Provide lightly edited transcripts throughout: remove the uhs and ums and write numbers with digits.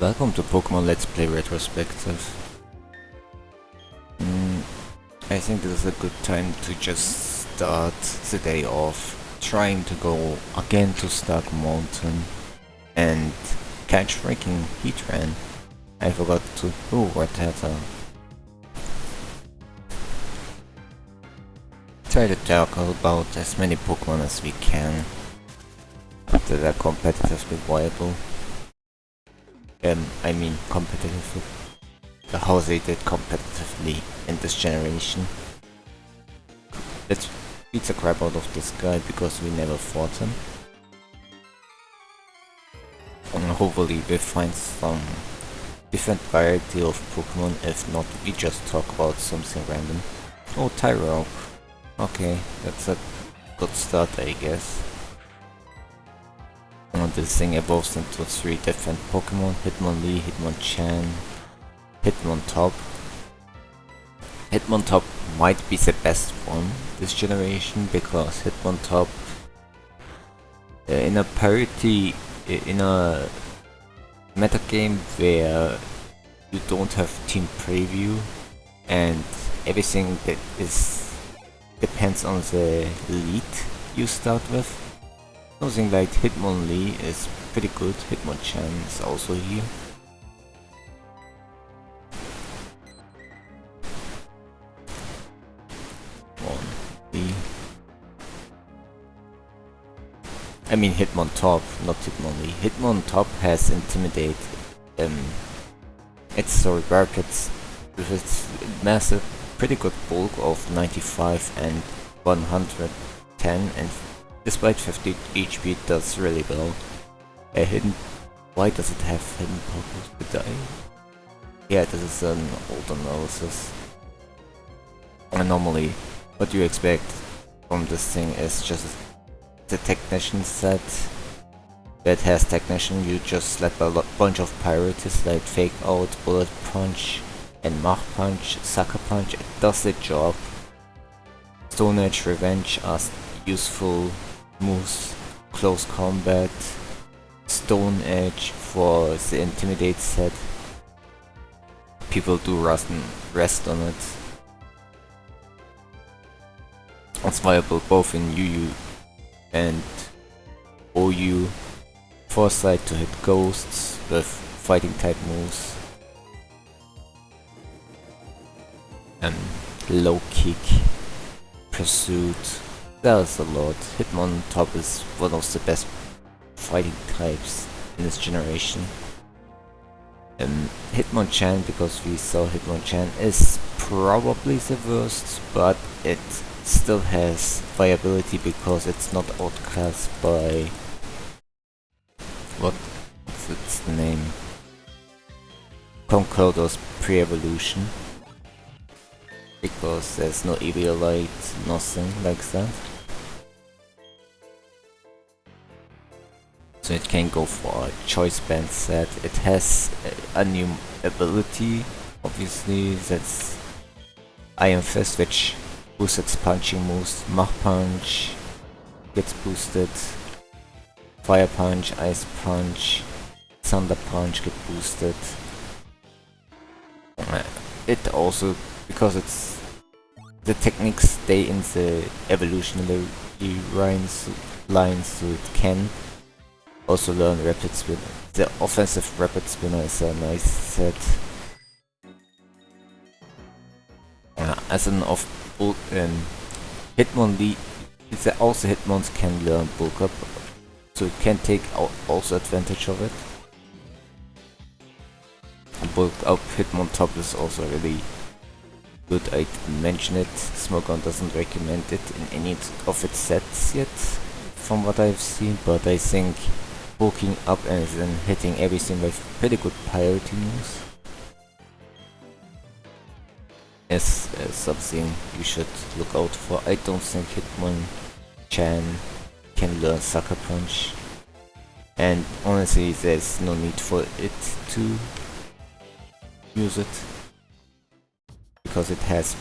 Welcome to Pokemon Let's Play Retrospective. I think this is a good time to just start the day off trying to go again to Stark Mountain and catch freaking Heatran. I forgot to do what try to talk about as many Pokemon as we can that are competitively viable. I mean competitively. How they did competitively in this generation. Let's beat the crap out of this guy because we never fought him. And hopefully we find some different variety of Pokemon, if not we just talk about something random. Oh, Tyrogue. Okay, that's a good start, I guess. And this thing evolves into 3 different Pokemon: Hitmonlee, Hitmonchan, Hitmontop. Hitmontop might be the best one this generation because Hitmontop in a parity, in a metagame where you don't have team preview and everything that is depends on the lead you start with. Something like Hitmonlee is pretty good. Hitmonchan is also here. I mean Hitmontop, not Hitmonlee. Hitmontop has Intimidate. Its story brackets with its massive, pretty good bulk of 95 and 110, and despite 50 HP it does really well. Why does it have hidden purpose to die? Yeah, this is an old analysis. And normally, what you expect from this thing is just the Technician set that has Technician. You just slap a bunch of priorities like Fake Out, Bullet Punch, and Mach Punch, Sucker Punch. It does the job. Stone Edge, Revenge are useful moves. Close Combat, Stone Edge for the Intimidate set. People do rest on it. It's viable both in UU and OU. Foresight to hit ghosts with fighting type moves. And low kick, pursuit. There's a lot. Hitmontop is one of the best fighting types in this generation. Hitmonchan, because we saw Hitmonchan, is probably the worst, but it still has viability because it's not outclassed by what's its name? Concorder's pre-evolution, because there's no Eviolite, nothing like that. So it can go for a choice band set. It has a new ability, obviously, that's Iron Fist, which boosts its punching moves. Mach Punch gets boosted. Fire Punch, Ice Punch, Thunder Punch get boosted. It also, because it's the techniques stay in the evolutionary lines, so it can also learn Rapid Spin. The offensive Rapid Spinner is a nice set. As an Hitmonlee, also Hitmons can learn Bulk Up, so it can take also advantage of it. Bulk Up Hitmontop is also really good. I didn't mention it. Smogon doesn't recommend it in any of its sets yet, from what I've seen, but I think bulking up and then hitting everything with pretty good priority moves is something you should look out for. I don't think Hitmonchan can learn Sucker Punch, and honestly there's no need for it to use it because it has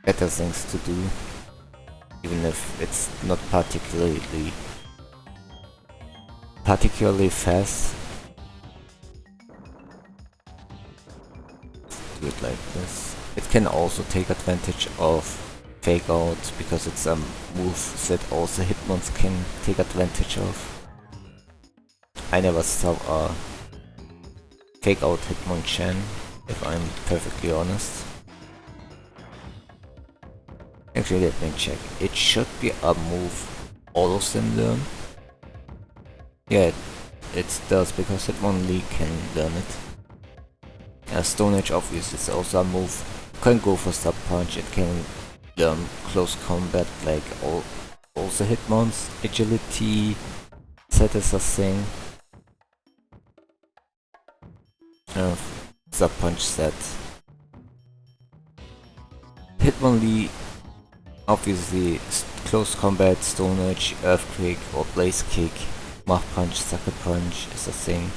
better things to do, even if it's not particularly fast. do it like this. It can also take advantage of Fake Out, because it's a move that also Hitmons can take advantage of. I never saw a Fake Out Hitmonchan, if I'm perfectly honest. Actually, let me check. It should be a move all of them learn. Yeah, it does, because Hitmonlee can learn it. Stone Edge obviously is also a move. You can go for Sub Punch, it can learn Close Combat like all the Hitmons. Agility set is a thing. Sub Punch set. Hitmonlee, obviously Close Combat, Stone Edge, Earthquake or Blaze Kick. Mach Punch, Sucker Punch is a thing.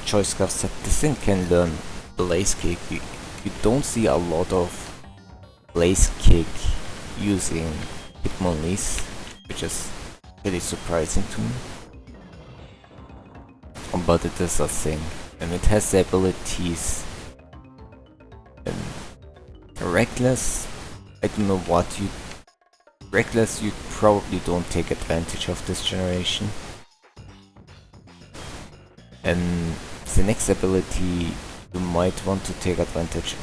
Choice Scarf set. This thing can learn Blaze Kick. You don't see a lot of Blaze Kick using Hitmonlees, which is really surprising to me. But it is a thing, and it has the abilities. Reckless, I don't know what you... Reckless, you probably don't take advantage of this generation. And the next ability you might want to take advantage,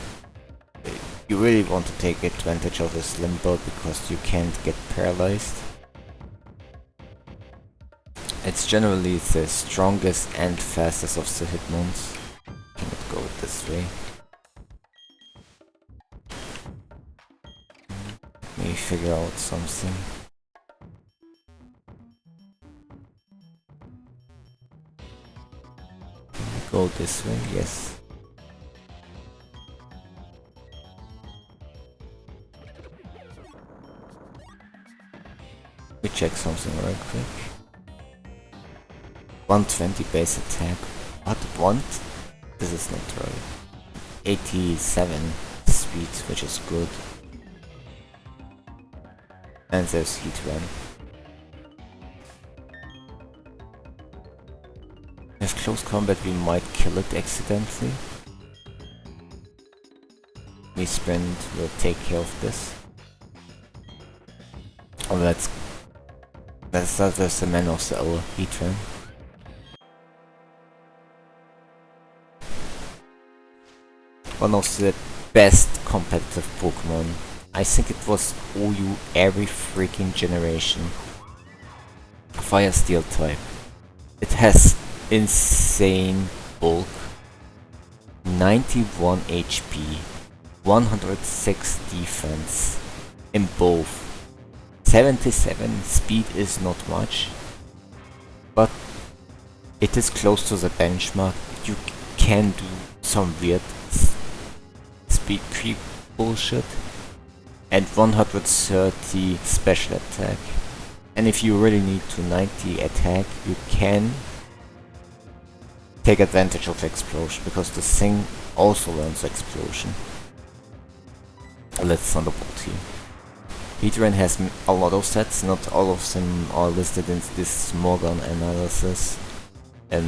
you really want to take advantage of is Limbo, because you can't get paralyzed. It's generally the strongest and fastest of the Hitmons. Cannot go this way. Let me figure out something. Go this way, yes. We check something real quick. 120 base attack. What? This is not right. 87 speed, which is good. And there's Heatran. With close combat we might kill it accidentally. meSprint will take care of this. Oh, let's start with the man of the hour, Heatran. One of the best competitive Pokemon. I think it was OU every freaking generation. Fire Steel type. It has insane bulk, 91 HP, 106 defense in both. 77 speed is not much, but it is close to the benchmark. You can do some weird speed creep bullshit, and 130 special attack. And if you really need to 90 attack, you can take advantage of Explosion, because the thing also learns Explosion. Let's Thunderbolt here. Heatran has a lot of sets, not all of them are listed in this Morgan analysis. And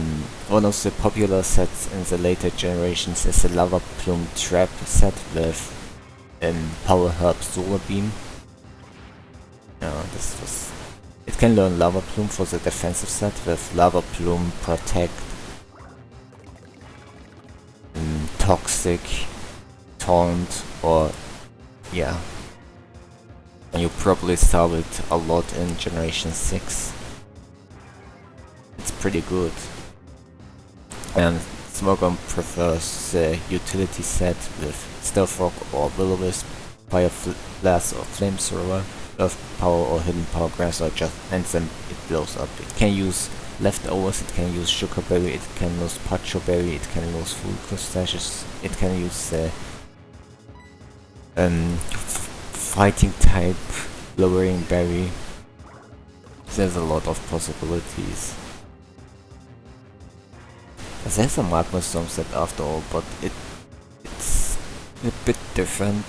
one of the popular sets in the later generations is the Lava Plume Trap set with Power Herb Solar Beam. It can learn Lava Plume for the defensive set with Lava Plume, Protect, Toxic, Taunt, or yeah. And you probably saw it a lot in Generation 6. It's pretty good. And Smogon prefers the utility set with Stealth Rock or Will-O-Wisp, Fire Blast or Flamethrower, Earth Power or Hidden Power Grass, or just and then it blows up. It can use Leftovers, it can use Sugar Berry, it can use Pacho Berry, it can use Full Crustaceous, it can use Fighting type, Lowering Berry. There's a lot of possibilities. There's a Magma Storm set after all, but it's a bit different.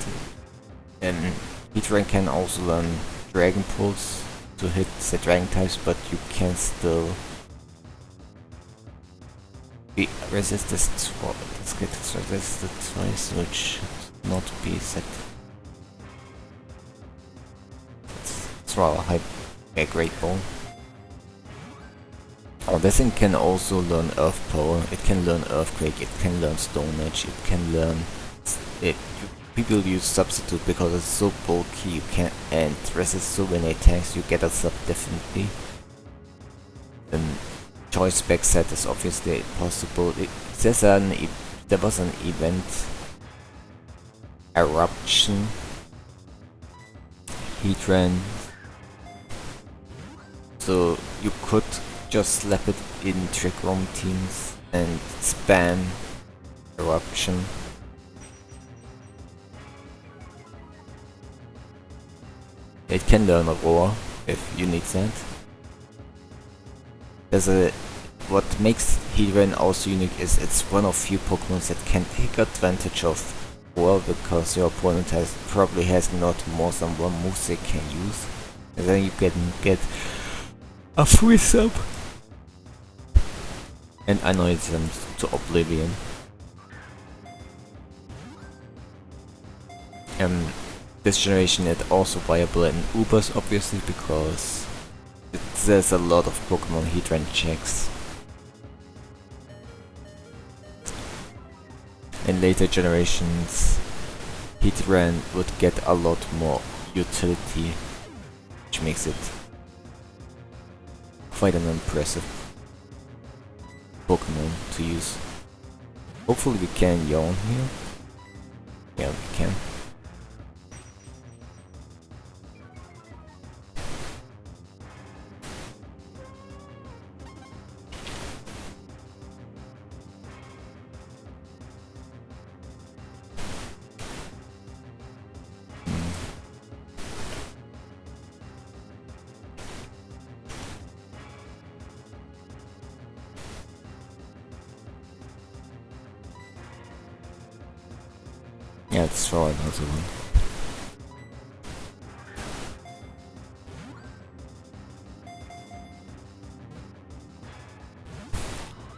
And Heatran can also learn Dragon Pulse to hit the Dragon types, but you can still We resist this gets resisted twice, which should not be set. It's rather high, a great ball. Oh, this thing can also learn Earth Power, it can learn Earthquake, it can learn Stone Edge, it can learn... People use Substitute because it's so bulky, you can and resist so many attacks, you get a sub definitely. Choice back set is obviously possible. There was an event, Eruption, Heatran, so you could just slap it in Trick Room teams and spam Eruption. It can learn a Roar if you need that. What makes Heatran also unique is it's one of few Pokemon that can take advantage of Roar because your opponent probably has not more than one move they can use. And then you can get a free sub and annoy them to oblivion. This generation is also viable in Ubers obviously because there's a lot of Pokemon Heatran checks. In later generations, Heatran would get a lot more utility, which makes it quite an impressive Pokemon to use. Hopefully we can yawn here. Yeah, we can. Yeah, let's throw another one.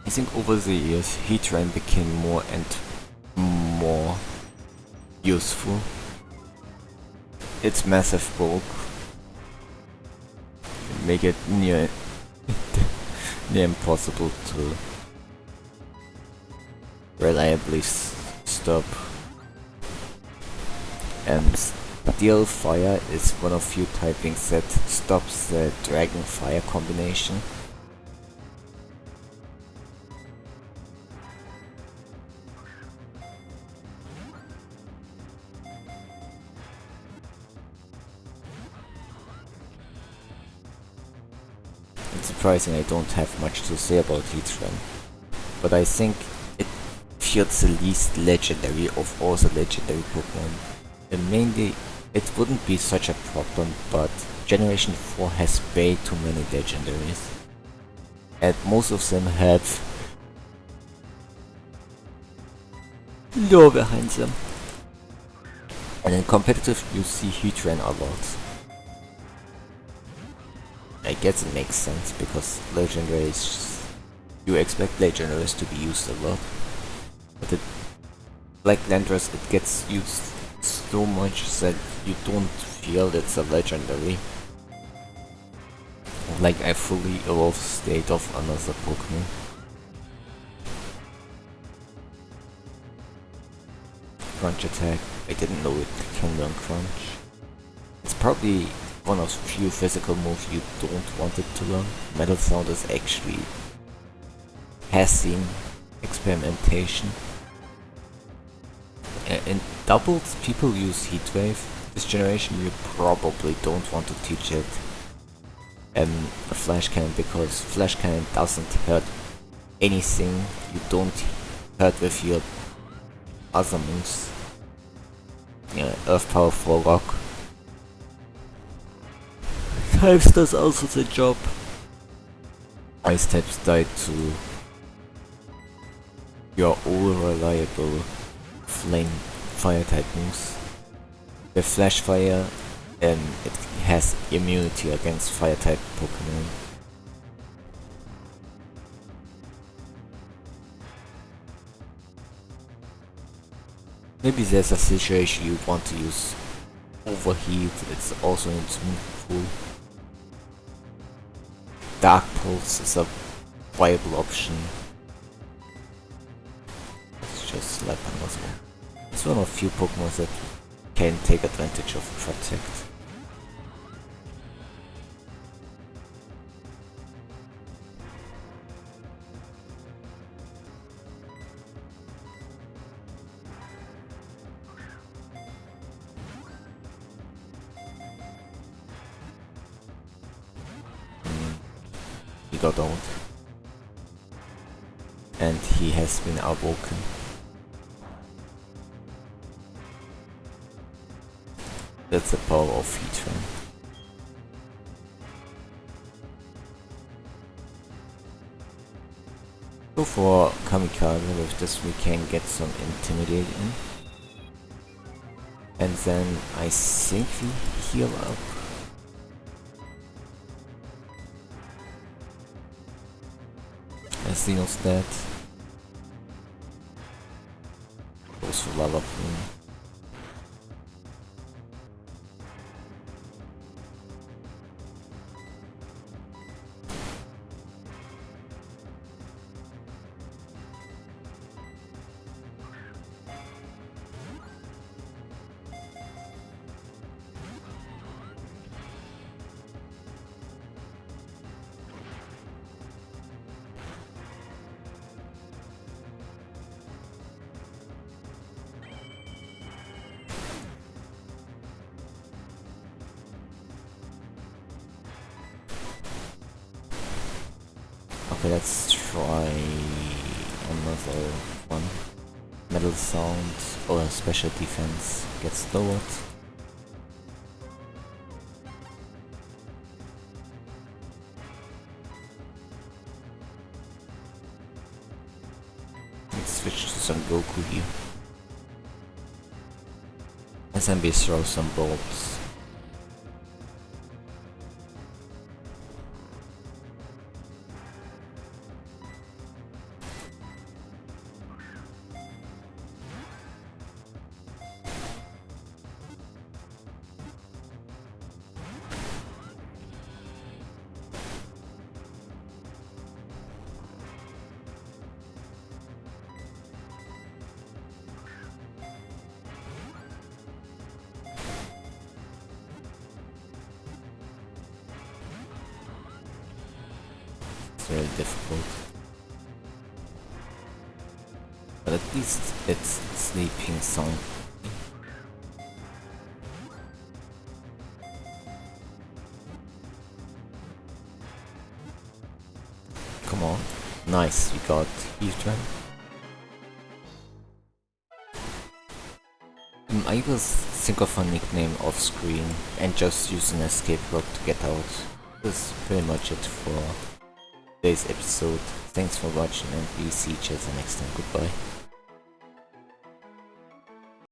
I think over the years, Heatran became more and more useful. Its massive bulk make it near impossible to reliably stop. Steel Fire is one of few typings that stops the Dragon Fire combination. It's surprising I don't have much to say about Heatran, but I think it feels the least legendary of all the legendary Pokemon. And mainly, it wouldn't be such a problem, but Generation 4 has way too many legendaries. And most of them have lore behind them. And in competitive you see Heatran a lot. I guess it makes sense because legendaries, you expect legendaries to be used a lot. But like Landorus, it gets used so much that you don't feel it's a legendary. Like a fully evolved state of another Pokemon. Crunch attack. I didn't know it can learn Crunch. It's probably one of few physical moves you don't want it to learn. Metal Sound is actually has seen experimentation. In doubles, people use Heat Wave. This generation, you probably don't want to teach it a Flash Cannon because Flash Cannon doesn't hurt anything you don't hurt with your other moves. Yeah, Earth Power for Rock. Types does also the job. Ice types die to your all reliable Flame Fire type moves. With Flash Fire, it has immunity against Fire type Pokemon. Maybe there's a situation you want to use Overheat, it's also into pool. Dark Pulse is a viable option. Let's just slap another one. It's one of few Pokemon that can take advantage of Protect. He got owned. And he has been awoken. That's the power of Heatran. So for Kamikaze, with this we can get some Intimidate in. And then I think we heal up. As Zeno's dead. Goes for Lava Plume. Okay, let's try another one. Metal Sound or Special Defense gets lowered. Let's switch to some Goku here. SMB throw some bolts. It's very difficult. But at least it's sleeping sound. Come on. Nice, we got Heatran. I will think of a nickname off screen and just use an escape rope to get out. That's pretty much it for today's episode. Thanks for watching and we see each other next time. Goodbye.